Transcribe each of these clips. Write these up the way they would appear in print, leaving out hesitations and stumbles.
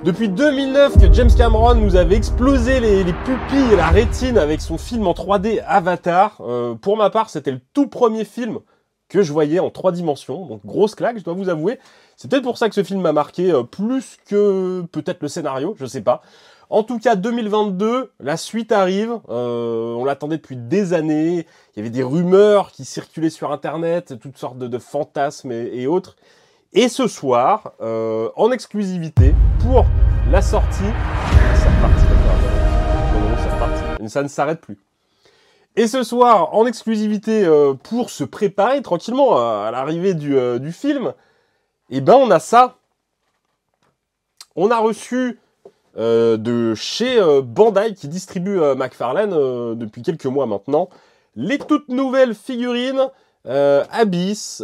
Depuis 2009 que James Cameron nous avait explosé les pupilles et la rétine avec son film en 3D Avatar. Pour ma part, c'était le tout premier film que je voyais en 3 dimensions. Donc grosse claque, je dois vous avouer. C'est peut-être pour ça que ce film m'a marqué plus que peut-être le scénario, je sais pas. En tout cas, 2022, la suite arrive. On l'attendait depuis des années. Il y avait des rumeurs qui circulaient sur Internet, toutes sortes de fantasmes et autres. Et ce soir, en exclusivité, pour la sortie... C'est reparti, c'est reparti. Ça ne s'arrête plus. Et ce soir, en exclusivité, pour se préparer tranquillement à l'arrivée du film, eh ben on a ça. On a reçu de chez Bandai, qui distribue McFarlane depuis quelques mois maintenant, les toutes nouvelles figurines Abyss,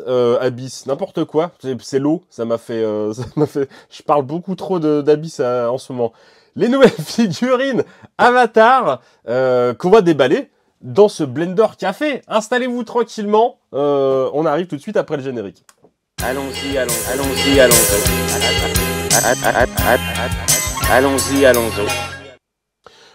n'importe quoi, c'est l'eau, ça m'a fait, je parle beaucoup trop d'Abyss en ce moment. Les nouvelles figurines Avatar qu'on va déballer dans ce Blender Café. Installez-vous tranquillement, on arrive tout de suite après le générique. Allons-y. Allons-y.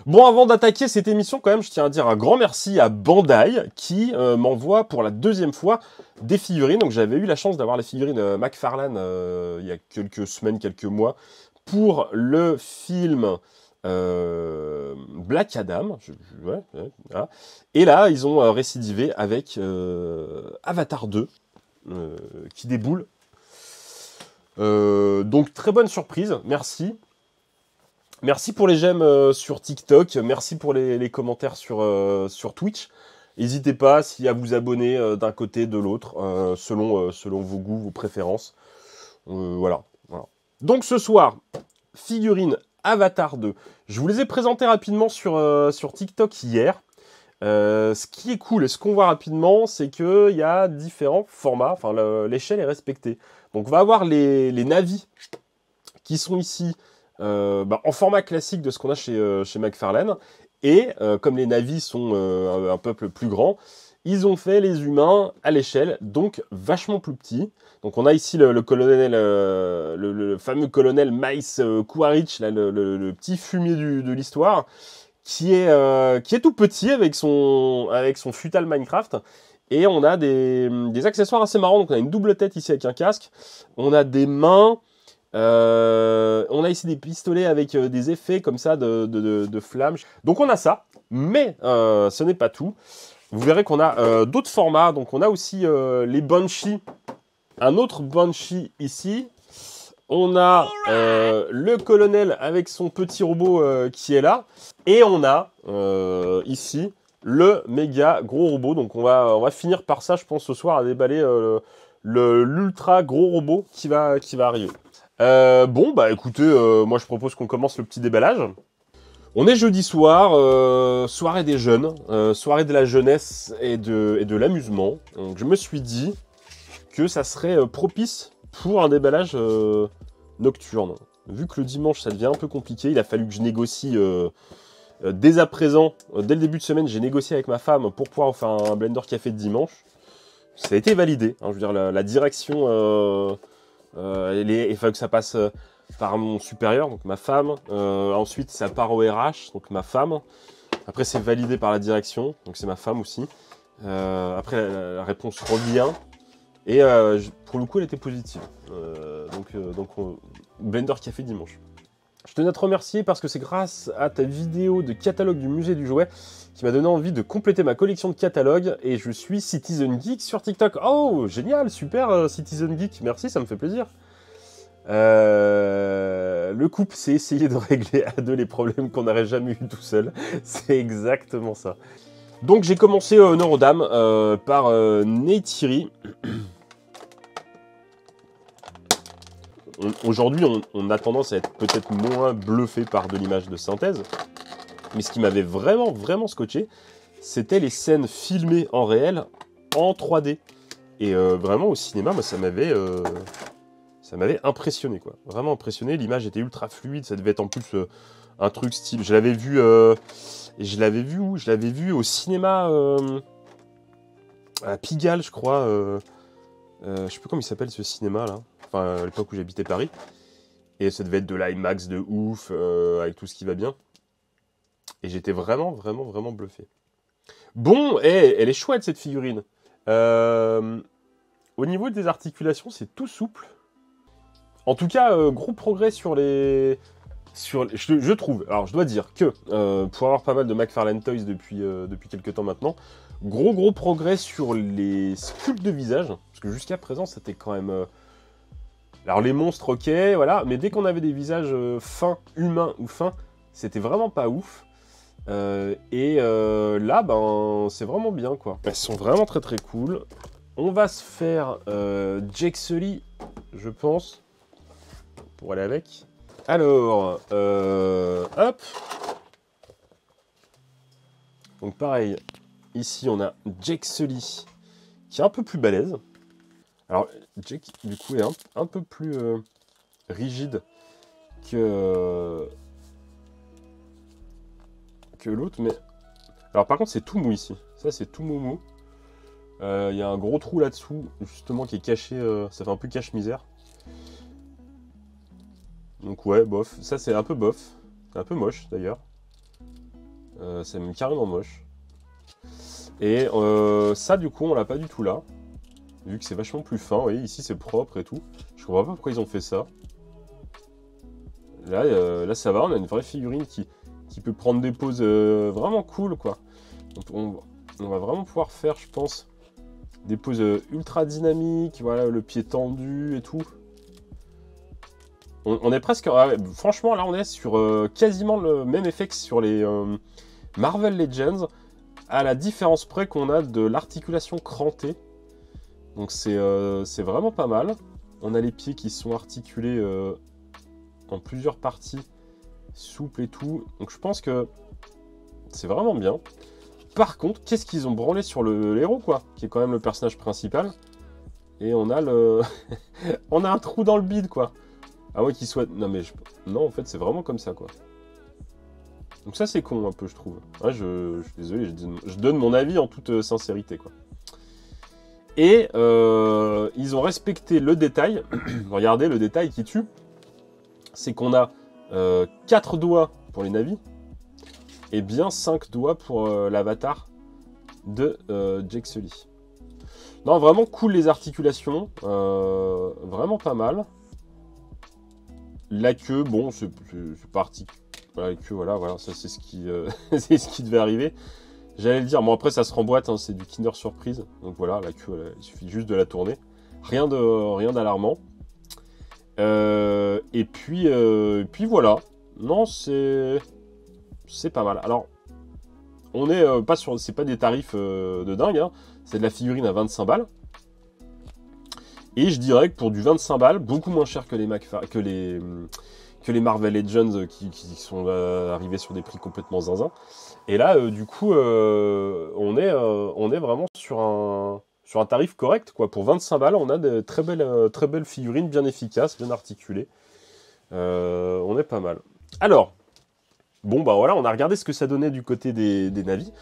Bon, avant d'attaquer cette émission, quand même, je tiens à dire un grand merci à Bandai qui m'envoie pour la 2e fois des figurines. Donc j'avais eu la chance d'avoir les figurines McFarlane il y a quelques semaines, quelques mois, pour le film Black Adam. Voilà. Et là, ils ont récidivé avec Avatar 2 qui déboule. Donc très bonne surprise, merci. Merci pour les j'aime sur TikTok, merci pour les commentaires sur Twitch. N'hésitez pas à vous abonner d'un côté, de l'autre, selon vos goûts, vos préférences. Voilà. Donc ce soir, figurine Avatar 2. Je vous les ai présentés rapidement sur TikTok hier. Ce qui est cool et ce qu'on voit rapidement, c'est qu'il y a différents formats, enfin l'échelle est respectée. Donc on va avoir les navis qui sont ici en format classique de ce qu'on a chez McFarlane. Et comme les navis sont un peuple plus grand, ils ont fait les humains à l'échelle, donc vachement plus petits. Donc on a ici le colonel, le fameux colonel Mace Quaritch, là, le petit fumier de l'histoire, qui est tout petit avec son futal Minecraft. Et on a des accessoires assez marrants. Donc on a une double tête ici avec un casque. On a des mains. On a ici des pistolets avec des effets comme ça de flammes. Donc on a ça, mais ce n'est pas tout. Vous verrez qu'on a d'autres formats. Donc on a aussi les Banshee. Un autre Banshee ici. On a le colonel avec son petit robot qui est là. Et on a ici le méga gros robot. Donc on va finir par ça, je pense, ce soir, à déballer l'ultra gros robot qui va arriver. Bon, bah écoutez, moi je propose qu'on commence le petit déballage. On est jeudi soir, soirée des jeunes, soirée de la jeunesse et de l'amusement. Donc je me suis dit que ça serait propice pour un déballage nocturne. Vu que le dimanche ça devient un peu compliqué, il a fallu que je négocie dès à présent, dès le début de semaine, j'ai négocié avec ma femme pour pouvoir faire un Blender Café de dimanche. Ça a été validé, hein, je veux dire, la direction... il faut que ça passe par mon supérieur, donc ma femme. Ensuite, ça part au RH, donc ma femme. Après, c'est validé par la direction, donc c'est ma femme aussi. Après, la réponse revient. Et pour le coup, elle était positive. Donc Blender Café dimanche. Je tenais à te remercier parce que c'est grâce à ta vidéo de catalogue du musée du jouet qui m'a donné envie de compléter ma collection de catalogues, et je suis Citizen Geek sur TikTok. Oh, génial, super Citizen Geek, merci, ça me fait plaisir. Le couple, c'est essayer de régler à deux les problèmes qu'on n'aurait jamais eu tout seul. C'est exactement ça. Donc j'ai commencé Neurodam par Neytiri. Aujourd'hui, on a tendance à être peut-être moins bluffé par de l'image de synthèse. Mais ce qui m'avait vraiment scotché, c'était les scènes filmées en réel, en 3D. Et vraiment, au cinéma, moi, ça m'avait impressionné, quoi. Vraiment impressionné. L'image était ultra fluide. Ça devait être en plus un truc style... Je l'avais vu où? Je l'avais vu au cinéma à Pigalle, je crois. Je sais plus comment il s'appelle, ce cinéma, là. Enfin, à l'époque où j'habitais Paris. Et ça devait être de l'IMAX de ouf, avec tout ce qui va bien. Et j'étais vraiment bluffé. Bon, elle est chouette cette figurine. Au niveau des articulations, c'est tout souple. En tout cas, gros progrès sur les... je trouve, alors je dois dire que, pour avoir pas mal de McFarlane Toys depuis quelques temps maintenant, gros progrès sur les sculptes de visage, parce que jusqu'à présent c'était quand même... Alors les monstres, ok, voilà, mais dès qu'on avait des visages fins, humains ou fins, c'était vraiment pas ouf. Là, ben, c'est vraiment bien, quoi. Elles sont vraiment très cool. On va se faire Jake Sully, je pense, pour aller avec. Alors, hop. Donc pareil, ici on a Jake Sully, qui est un peu plus balèze. Alors, Jake, du coup, est un peu plus rigide que l'autre, mais... Alors, par contre, c'est tout mou ici. Ça, c'est tout mou. Il y a un gros trou là-dessous, justement, qui est caché. Ça fait un peu cache-misère. Donc, ouais, bof. Ça, c'est un peu bof. C'est un peu moche, d'ailleurs. C'est même carrément moche. Et ça, du coup, on l'a pas du tout là. Vu que c'est vachement plus fin, vous voyez, ici c'est propre et tout. Je comprends pas pourquoi ils ont fait ça. Là ça va, on a une vraie figurine qui peut prendre des poses vraiment cool, quoi. On va vraiment pouvoir faire, je pense, des poses ultra dynamiques, voilà, le pied tendu et tout. On est presque... franchement, là, on est sur quasiment le même effet que sur les Marvel Legends, à la différence près qu'on a de l'articulation crantée. Donc c'est vraiment pas mal. On a les pieds qui sont articulés en plusieurs parties, souples et tout. Donc je pense que c'est vraiment bien. Par contre, qu'est-ce qu'ils ont branlé sur le héros, quoi, qui est quand même le personnage principal. Et on a le... on a un trou dans le bide, quoi. Ah ouais, qu'il soit... Non, mais... Non, en fait, c'est vraiment comme ça, quoi. Donc ça, c'est con, un peu, je trouve. Ouais, je suis désolé, je donne mon avis en toute sincérité, quoi. Et ils ont respecté le détail. Regardez le détail qui tue. C'est qu'on a 4 doigts pour les navis et bien 5 doigts pour l'avatar de Jake Sully. Non, vraiment cool les articulations. Vraiment pas mal. La queue, bon, c'est pas articulé. La queue, voilà, ça c'est ce qui, c'est ce qui devait arriver. J'allais le dire, bon après ça se remboîte, hein, c'est du Kinder Surprise. Donc voilà, la queue, il suffit juste de la tourner. Rien d'alarmant. Et puis voilà. Non, c'est pas mal. Alors, on est pas sur... C'est pas des tarifs de dingue, hein. C'est de la figurine à 25 balles. Et je dirais que pour du 25 balles, beaucoup moins cher que les Marvel Legends qui sont arrivés sur des prix complètement zinzin. Et là, du coup, on est vraiment sur un tarif correct, quoi. Pour 25 balles, on a de très belles figurines, bien efficaces, bien articulées. On est pas mal. Alors, bon, bah voilà, on a regardé ce que ça donnait du côté des navis.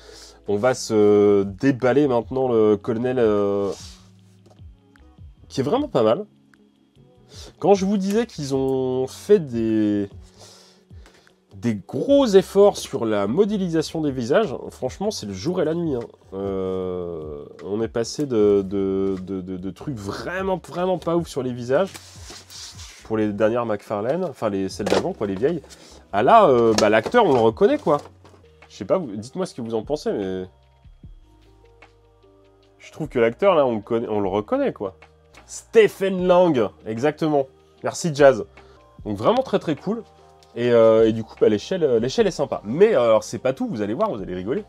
On va se déballer maintenant le colonel, qui est vraiment pas mal. Quand je vous disais qu'ils ont fait des gros efforts sur la modélisation des visages, franchement, c'est le jour et la nuit. Hein. On est passé de trucs vraiment pas ouf sur les visages, pour les dernières McFarlane, enfin celles d'avant, quoi, les vieilles. Ah là, l'acteur, on le reconnaît, quoi. Je sais pas, dites-moi ce que vous en pensez, mais... Je trouve que l'acteur, là, on le reconnaît, quoi. Stephen Lang, exactement. Merci, Jazz. Donc vraiment très cool. Et du coup, l'échelle est sympa. Mais alors, c'est pas tout, vous allez voir, vous allez rigoler.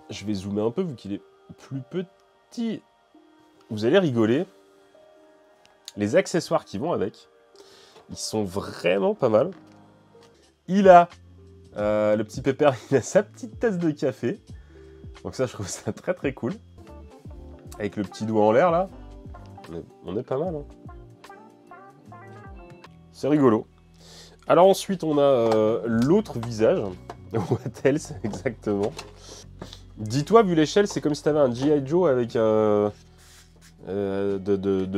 Je vais zoomer un peu, vu qu'il est plus petit. Vous allez rigoler. Les accessoires qui vont avec, ils sont vraiment pas mal. Il a, le petit pépère, il a sa petite tasse de café. Donc ça, je trouve ça très cool. Avec le petit doigt en l'air, là. On est pas mal, hein. C'est rigolo. Alors ensuite, on a l'autre visage. What else, exactement. Dis-toi, vu l'échelle, c'est comme si t'avais un G.I. Joe avec de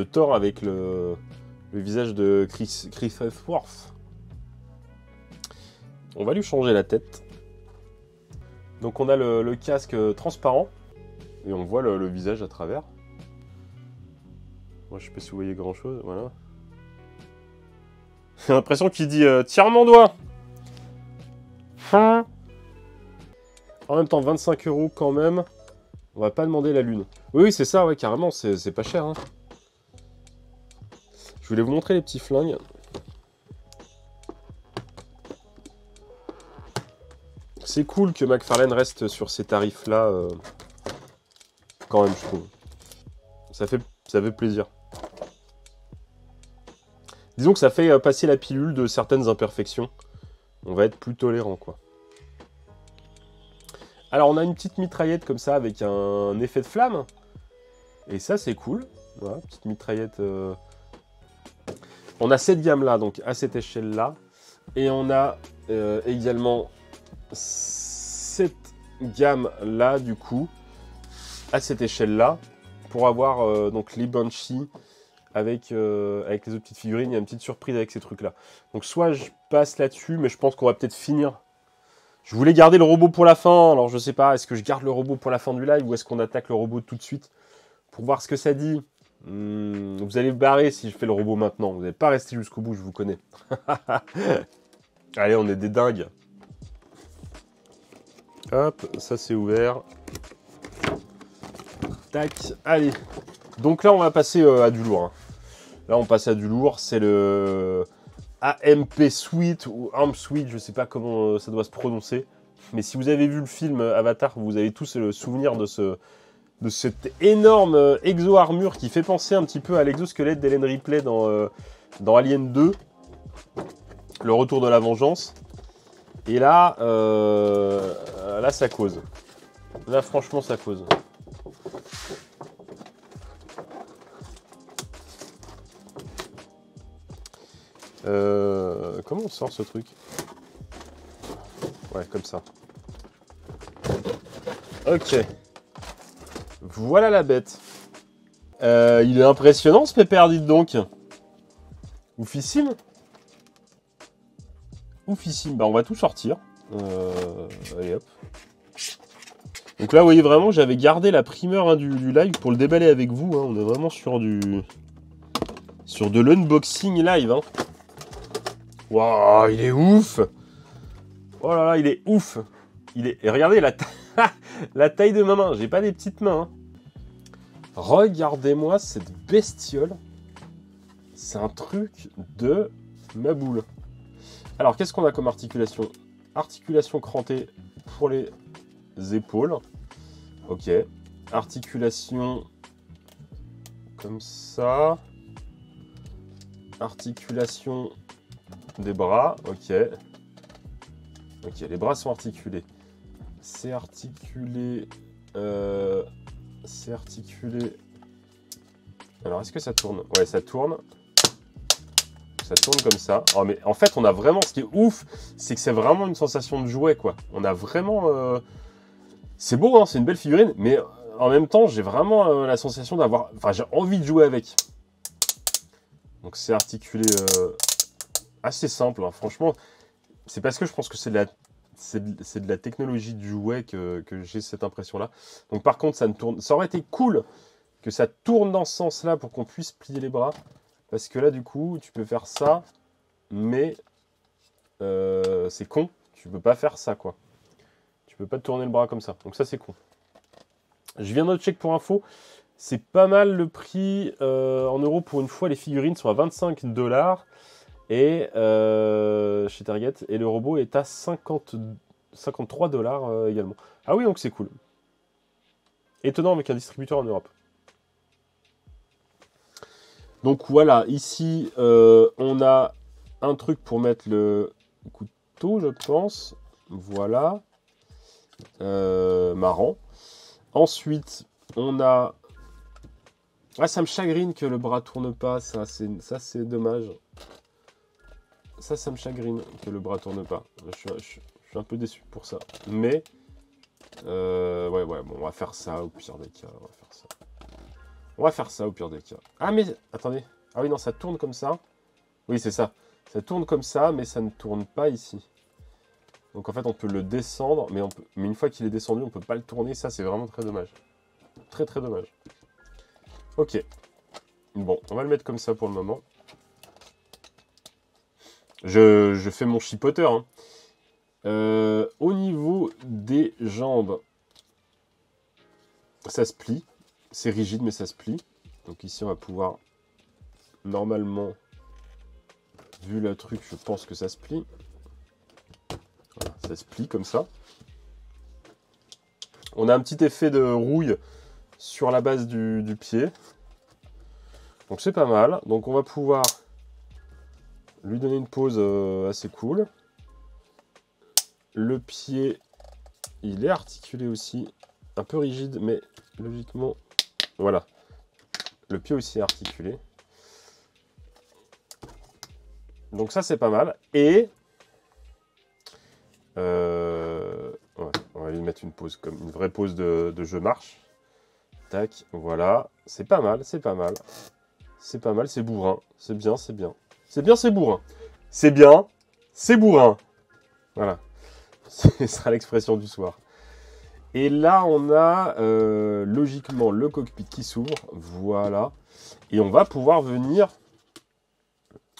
Thor avec Le visage de Chris Hemsworth. On va lui changer la tête. Donc on a le casque transparent. Et on voit le visage à travers. Moi je sais pas si vous voyez grand chose, voilà. J'ai l'impression qu'il dit tire mon doigt. En même temps 25 € quand même. On va pas demander la lune. Oui, oui c'est ça, ouais, carrément, c'est pas cher. Hein. Je voulais vous montrer les petits flingues. C'est cool que McFarlane reste sur ces tarifs-là. Quand même, je trouve. Ça fait plaisir. Disons que ça fait passer la pilule de certaines imperfections. On va être plus tolérant, quoi. Alors, on a une petite mitraillette comme ça, avec un effet de flamme. Et ça, c'est cool. Voilà, petite mitraillette. On a cette gamme-là, donc à cette échelle-là. Et on a également cette gamme-là, du coup, à cette échelle-là, pour avoir donc les Banshee avec les autres petites figurines. Il y a une petite surprise avec ces trucs-là. Donc soit je passe là-dessus, mais je pense qu'on va peut-être finir. Je voulais garder le robot pour la fin, alors je sais pas, est-ce que je garde le robot pour la fin du live ou est-ce qu'on attaque le robot tout de suite pour voir ce que ça dit. Vous allez barrer si je fais le robot maintenant, vous n'allez pas rester jusqu'au bout, je vous connais. Allez, on est des dingues. Hop, ça c'est ouvert. Tac, allez. Donc là, on va passer à du lourd. Hein. Là, on passe à du lourd. C'est le AMP Suite ou AMP Suite. Je ne sais pas comment ça doit se prononcer. Mais si vous avez vu le film Avatar, vous avez tous le souvenir de cette énorme exo-armure qui fait penser un petit peu à l'exosquelette d'Ellen Ripley dans Alien 2. Le retour de la vengeance. Et là, là, ça cause. Là, franchement, ça cause. Comment on sort ce truc? Ouais, comme ça. Ok. Voilà la bête. Il est impressionnant ce pépère, dites donc. Oufissime. Oufissime. Bah, on va tout sortir. Allez hop. Donc là, vous voyez vraiment, j'avais gardé la primeur hein, du live pour le déballer avec vous. Hein. On est vraiment sur de l'unboxing live. Hein. Waouh, il est ouf. Oh là là, il est ouf. Et regardez la taille de ma main. J'ai pas des petites mains. Hein. Regardez-moi cette bestiole. C'est un truc de ma boule. Alors, qu'est-ce qu'on a comme articulation? Articulation crantée pour les épaules. Ok. Articulation comme ça. Articulation des bras. Ok. Ok, les bras sont articulés. C'est articulé. C'est articulé. Alors, est-ce que ça tourne? Ouais, ça tourne. Ça tourne comme ça. Oh, mais en fait, on a vraiment... Ce qui est ouf, c'est que c'est vraiment une sensation de jouet, quoi. On a vraiment... C'est beau, hein, c'est une belle figurine, mais en même temps, j'ai vraiment la sensation d'avoir... Enfin, j'ai envie de jouer avec. Donc, c'est articulé assez simple, hein. Franchement. C'est parce que je pense que c'est de la technologie du jouet que j'ai cette impression-là. Donc, par contre, ça ne tourne... Ça aurait été cool que ça tourne dans ce sens-là pour qu'on puisse plier les bras. Parce que là, du coup, tu peux faire ça, mais c'est con. Tu peux pas faire ça, quoi. Tu peux pas tourner le bras comme ça. Donc ça, c'est con. Je viens de check pour info. C'est pas mal le prix en euros pour une fois. Les figurines sont à 25 $. Et chez Target. Et le robot est à 53 $ également. Ah oui, donc c'est cool. Étonnant avec un distributeur en Europe. Donc voilà, ici, on a un truc pour mettre le couteau, je pense. Voilà. Marrant. Ensuite, on a... Ah, ça me chagrine que le bras tourne pas. Ça, c'est dommage. Ça me chagrine que le bras tourne pas. Je suis un peu déçu pour ça. Mais, ouais, bon, on va faire ça au pire des cas. On va faire ça au pire des cas. Ah, mais, attendez. Ah oui, non, ça tourne comme ça. Oui, c'est ça. Ça tourne comme ça, mais ça ne tourne pas ici. Donc en fait, on peut le descendre, mais une fois qu'il est descendu, on ne peut pas le tourner. Ça, c'est vraiment très dommage. Très, très dommage. Ok. Bon, on va le mettre comme ça pour le moment. Je fais mon chipoteur. Hein. Au niveau des jambes, ça se plie. C'est rigide, mais ça se plie. Donc ici, on va pouvoir, normalement, vu le truc, je pense que ça se plie. Voilà, ça se plie comme ça. On a un petit effet de rouille sur la base du pied. Donc c'est pas mal. Donc on va pouvoir lui donner une pose assez cool. Le pied, il est articulé aussi. Un peu rigide, mais logiquement, voilà. Le pied aussi est articulé. Donc ça, c'est pas mal. Et ouais, on va lui mettre une pose, comme une vraie pose de je marche. Tac, voilà. C'est pas mal, c'est pas mal. C'est pas mal, c'est bourrin. C'est bien, c'est bien. C'est bien, c'est bourrin. C'est bien, c'est bourrin. Voilà. Ce sera l'expression du soir. Et là, on a logiquement le cockpit qui s'ouvre. Voilà. Et on va pouvoir venir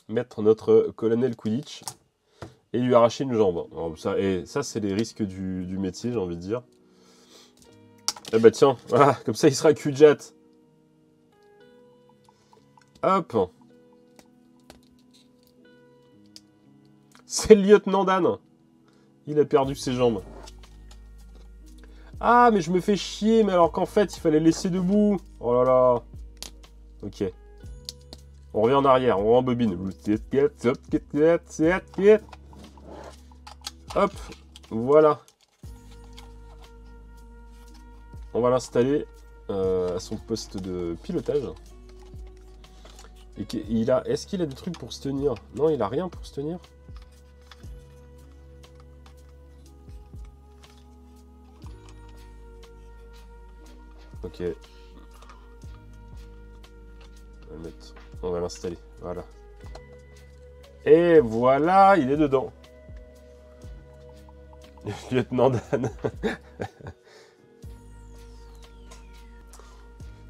mettre notre colonel Quidditch et lui arracher une jambe. Alors, ça c'est les risques du métier, j'ai envie de dire. Eh bah tiens, voilà, comme ça il sera cul-de-jatte. Hop. C'est le lieutenant Dan. Il a perdu ses jambes. Ah, mais je me fais chier, mais alors qu'en fait, il fallait laisser debout. Oh là là. Ok. On revient en arrière, on rembobine. Hop, voilà. On va l'installer à son poste de pilotage. Et est-ce qu'il a des trucs pour se tenir? Non, il a rien pour se tenir. Ok. On va l'installer. Voilà. Et voilà, il est dedans. Lieutenant Dan.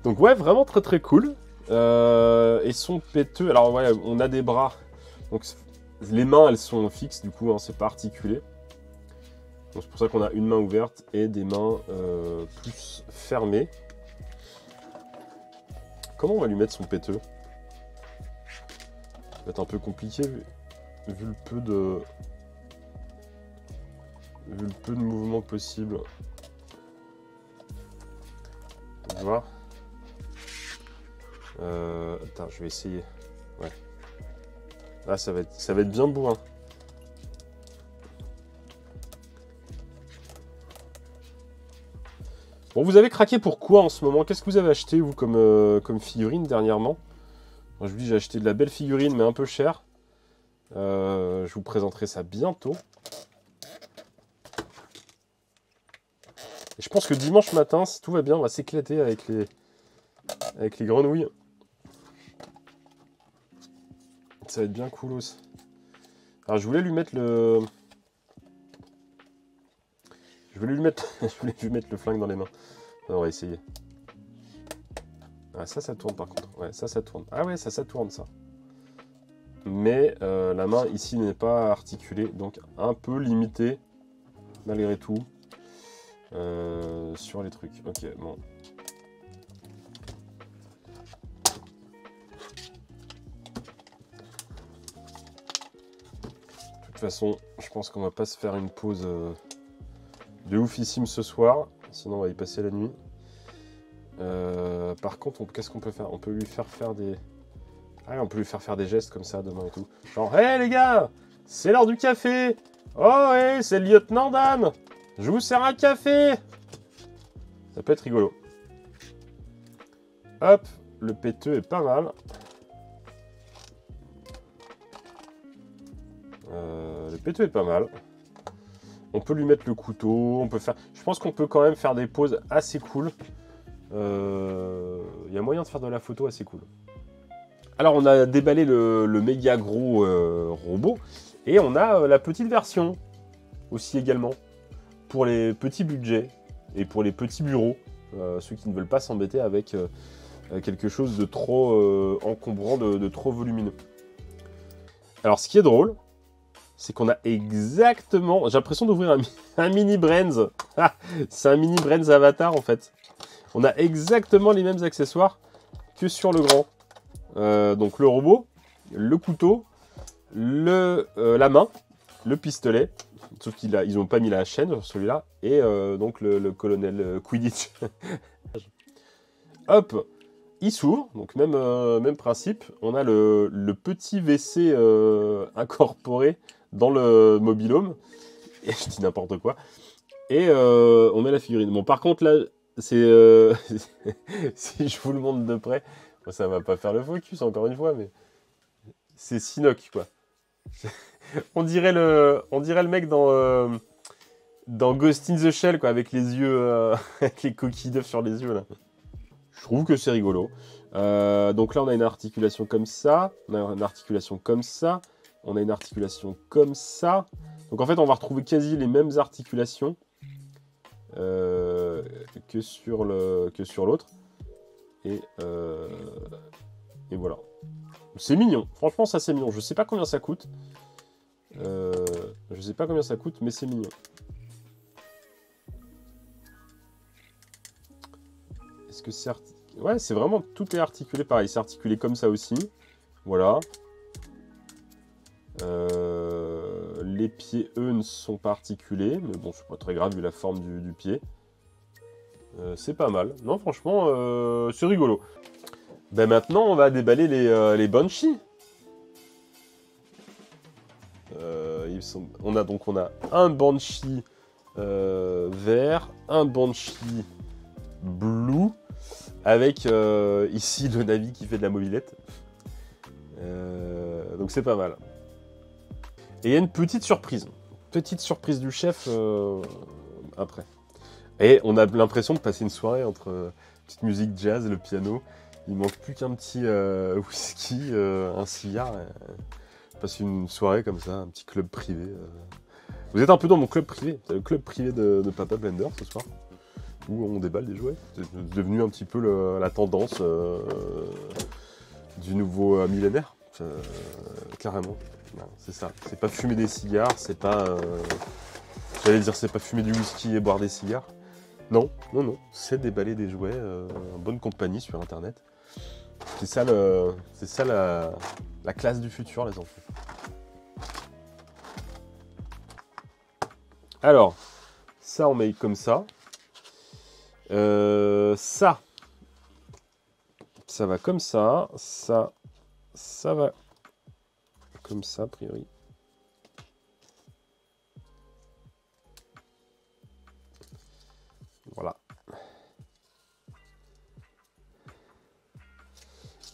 Donc ouais, vraiment très très cool. Et son péteux. Alors ouais, on a des bras. Donc les mains, elles sont fixes du coup, hein, c'est pas articulé. Donc c'est pour ça qu'on a une main ouverte et des mains plus fermées. Comment on va lui mettre son péteux? Ça va être un peu compliqué vu le peu de mouvements possibles. On va voir. Attends, je vais essayer. Ouais. Ah, ça va être bien bourrin. Bon, vous avez craqué pour quoi en ce moment? Qu'est-ce que vous avez acheté, vous, comme figurine dernièrement? Moi, je vous dis, j'ai acheté de la belle figurine, mais un peu chère. Je vous présenterai ça bientôt. Et je pense que dimanche matin, si tout va bien, on va s'éclater avec les grenouilles. Ça va être bien coolos. Alors, je voulais lui mettre le... Je voulais lui mettre le flingue dans les mains. On va essayer. Ah, ça tourne par contre. Ouais, ça tourne. Ah ouais, ça tourne, ça. Mais la main ici n'est pas articulée, donc un peu limitée, malgré tout, sur les trucs. Ok, bon. De toute façon, je pense qu'on va pas se faire une pause de oufissime ce soir, sinon on va y passer la nuit. Par contre, qu'est-ce qu'on peut faire? On peut lui faire des... Ah, on peut lui faire des gestes comme ça demain et tout. Genre, hé les gars, c'est l'heure du café. Oh ouais, c'est le lieutenant Dan. Je vous sers un café. Ça peut être rigolo. Hop, le péteux est pas mal. Le péteux est pas mal. On peut lui mettre le couteau. On peut faire... Je pense qu'on peut quand même faire des poses assez cool. Il y a moyen de faire de la photo assez cool. Alors, on a déballé le méga gros robot. Et on a la petite version aussi également. Pour les petits budgets et pour les petits bureaux. Ceux qui ne veulent pas s'embêter avec quelque chose de trop encombrant, de trop volumineux. Alors, ce qui est drôle, c'est qu'on a exactement... J'ai l'impression d'ouvrir un mini Brains. C'est un mini Brains Avatar, en fait. On a exactement les mêmes accessoires que sur le grand. Donc, le robot, le couteau, la main, le pistolet. Sauf qu'ils n'ont pas mis la chaîne sur celui-là. Et donc, le colonel Quidditch. Hop, il s'ouvre, donc même principe. On a le petit WC incorporé dans le mobil-home. Et je dis n'importe quoi. Et on met la figurine. Bon, par contre, là, c'est... si je vous le montre de près, ça va pas faire le focus, encore une fois, mais... C'est Sinoc, quoi. on dirait le mec dans Ghost in the Shell, quoi, avec les yeux... avec les coquilles d'œufs sur les yeux, là. Je trouve que c'est rigolo. Donc là, on a une articulation comme ça. On a une articulation comme ça. On a une articulation comme ça. Donc en fait, on va retrouver quasi les mêmes articulations que sur l'autre. Et voilà. C'est mignon. Franchement, ça, c'est mignon. Je sais pas combien ça coûte. Je sais pas combien ça coûte, mais c'est mignon. Est-ce que c'est... Ouais, c'est vraiment... Tout est articulé pareil. C'est articulé comme ça aussi. Voilà. Les pieds, eux, ne sont pas articulés. Mais bon, c'est pas très grave vu la forme du pied. C'est pas mal. Non, franchement, c'est rigolo. Ben maintenant, on va déballer les Banshee. On a un Banshee vert, un Banshee blue, avec ici le Navi qui fait de la mobilette. Donc c'est pas mal. Et il y a une petite surprise du chef après. Et on a l'impression de passer une soirée entre petite musique jazz, le piano. Il manque plus qu'un petit whisky, un cigare. Passe une soirée comme ça, un petit club privé. Vous êtes un peu dans mon club privé. C'est le club privé de Papa Blender ce soir. Où on déballe des jouets. C'est devenu un petit peu la tendance du nouveau millénaire. Carrément. C'est ça. C'est pas fumer des cigares, c'est pas... J'allais dire c'est pas fumer du whisky et boire des cigares. Non, non, non. C'est déballer des jouets en bonne compagnie sur Internet. C'est ça la classe du futur, les enfants. Alors, ça on met comme ça. Ça va comme ça. Ça va comme ça, a priori. Voilà.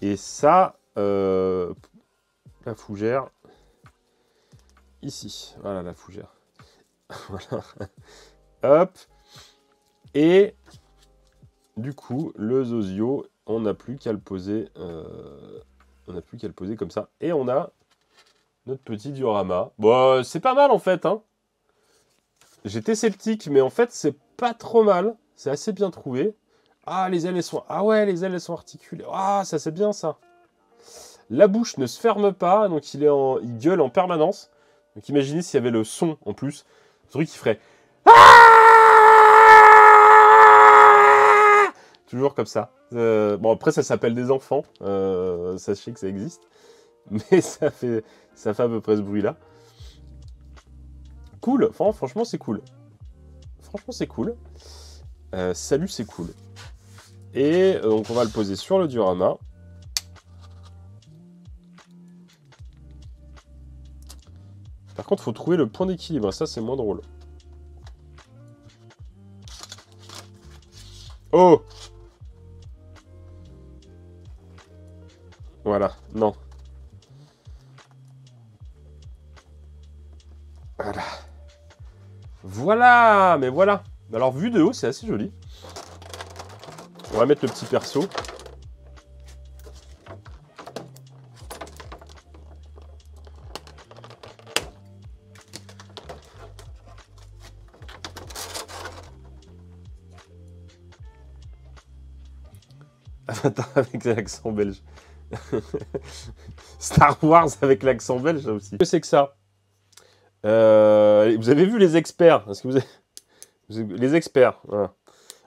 Et ça, la fougère, ici. Voilà la fougère. Voilà. Hop. Et du coup, le Zozio, on n'a plus qu'à le poser. On n'a plus qu'à le poser comme ça. Et on a notre petit diorama. Bon, c'est pas mal en fait. Hein. J'étais sceptique, mais en fait, c'est pas trop mal. C'est assez bien trouvé. Ah, les ailes, elles sont... Ah ouais, les ailes, elles sont articulées. Ah, ça, c'est bien, ça. La bouche ne se ferme pas, donc il gueule en permanence. Donc imaginez s'il y avait le son, en plus. Le truc qui ferait... Toujours comme ça. Bon, après, ça s'appelle des enfants. Sachez que ça existe. Mais ça fait à peu près ce bruit-là. Cool. Franchement, c'est cool. Franchement, c'est cool. Salut, c'est cool. Et donc, on va le poser sur le diorama. Par contre, il faut trouver le point d'équilibre. Ça, c'est moins drôle. Oh! Voilà, non. Voilà. Voilà, mais voilà. Alors, vu de haut, c'est assez joli. On va mettre le petit perso. Avatar avec l'accent belge. Star Wars avec l'accent belge aussi. Qu'est-ce que c'est que ça? Vous avez vu les experts? Est-ce que vous avez... Les experts, voilà.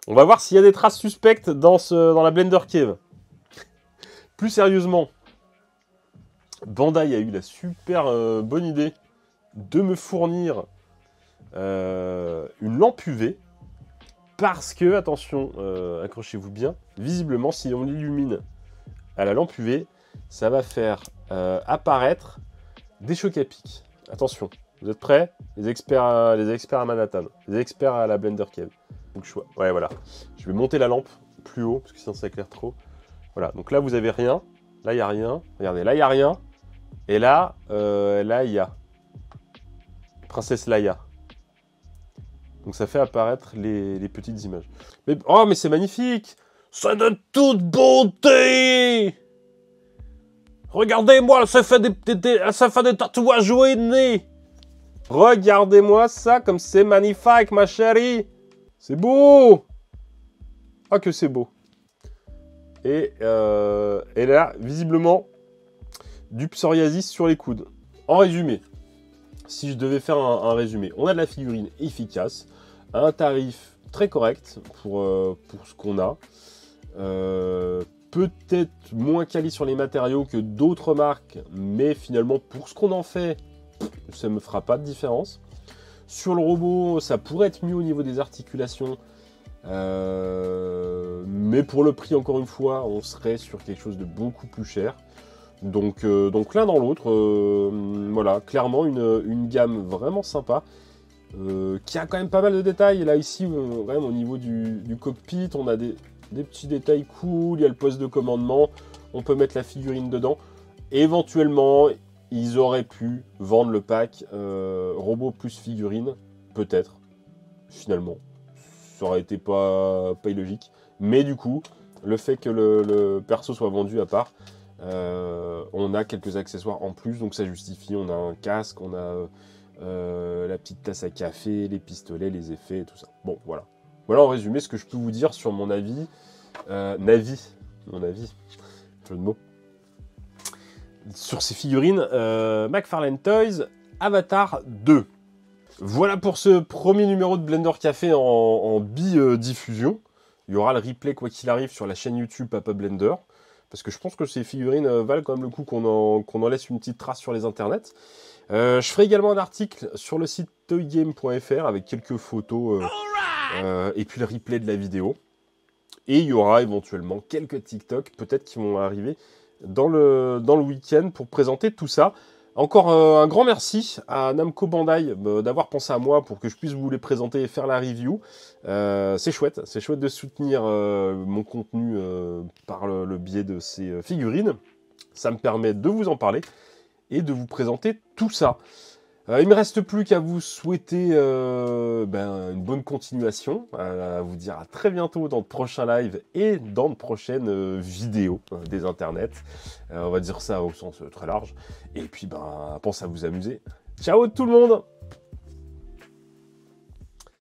On va voir s'il y a des traces suspectes dans la Blender Cave. Plus sérieusement, Bandai a eu la super bonne idée de me fournir une lampe UV. Parce que, attention, accrochez-vous bien, visiblement, si on l'illumine à la lampe UV, ça va faire apparaître des chocs à pic. Attention, vous êtes prêts? Les experts à Manhattan, les experts à la Blender Cave. Donc, ouais, voilà. Je vais monter la lampe plus haut, parce que sinon ça éclaire trop. Voilà, donc là, vous avez rien. Là, il n'y a rien. Regardez, là, il n'y a rien. Et là, là, il y a Princesse Leia. Donc ça fait apparaître les petites images. Mais, oh, mais c'est magnifique! C'est de toute beauté! Regardez-moi, ça fait des tatouages au nez! Regardez-moi ça, comme c'est magnifique, ma chérie! C'est beau! Ah, que c'est beau! Et là, visiblement, du psoriasis sur les coudes. En résumé, si je devais faire un résumé, on a de la figurine efficace, à un tarif très correct pour ce qu'on a. Peut-être moins quali sur les matériaux que d'autres marques, mais finalement, pour ce qu'on en fait, ça ne me fera pas de différence. Sur le robot, ça pourrait être mieux au niveau des articulations, mais pour le prix, encore une fois, on serait sur quelque chose de beaucoup plus cher. Donc l'un dans l'autre, voilà, clairement une gamme vraiment sympa, qui a quand même pas mal de détails. Et là ici, vraiment au niveau du cockpit, on a des petits détails cool, il y a le poste de commandement, on peut mettre la figurine dedans. Et éventuellement, ils auraient pu vendre le pack robot plus figurine, peut-être, finalement. Ça aurait été pas illogique. Mais du coup, le fait que le perso soit vendu à part, on a quelques accessoires en plus, donc ça justifie. On a un casque, on a la petite tasse à café, les pistolets, les effets et tout ça. Bon, voilà. Voilà en résumé ce que je peux vous dire sur mon avis. Mon avis, jeu de mots. Sur ces figurines McFarlane Toys Avatar 2. Voilà pour ce premier numéro de Blender Café en bi-diffusion. Il y aura le replay quoi qu'il arrive sur la chaîne YouTube Papa Blender. Parce que je pense que ces figurines valent quand même le coup qu'on en laisse une petite trace sur les internets. Je ferai également un article sur le site toygame.fr avec quelques photos et puis le replay de la vidéo. Et il y aura éventuellement quelques TikTok peut-être qui vont arriver dans le week-end pour présenter tout ça. Encore un grand merci à Namco Bandai d'avoir pensé à moi pour que je puisse vous les présenter et faire la review. C'est chouette de soutenir mon contenu par le biais de ces figurines. Ça me permet de vous en parler et de vous présenter tout ça. Il ne me reste plus qu'à vous souhaiter une bonne continuation, à vous dire à très bientôt dans de prochains lives et dans de prochaines vidéos des internets. On va dire ça au sens très large. Et puis, pensez à vous amuser. Ciao tout le monde!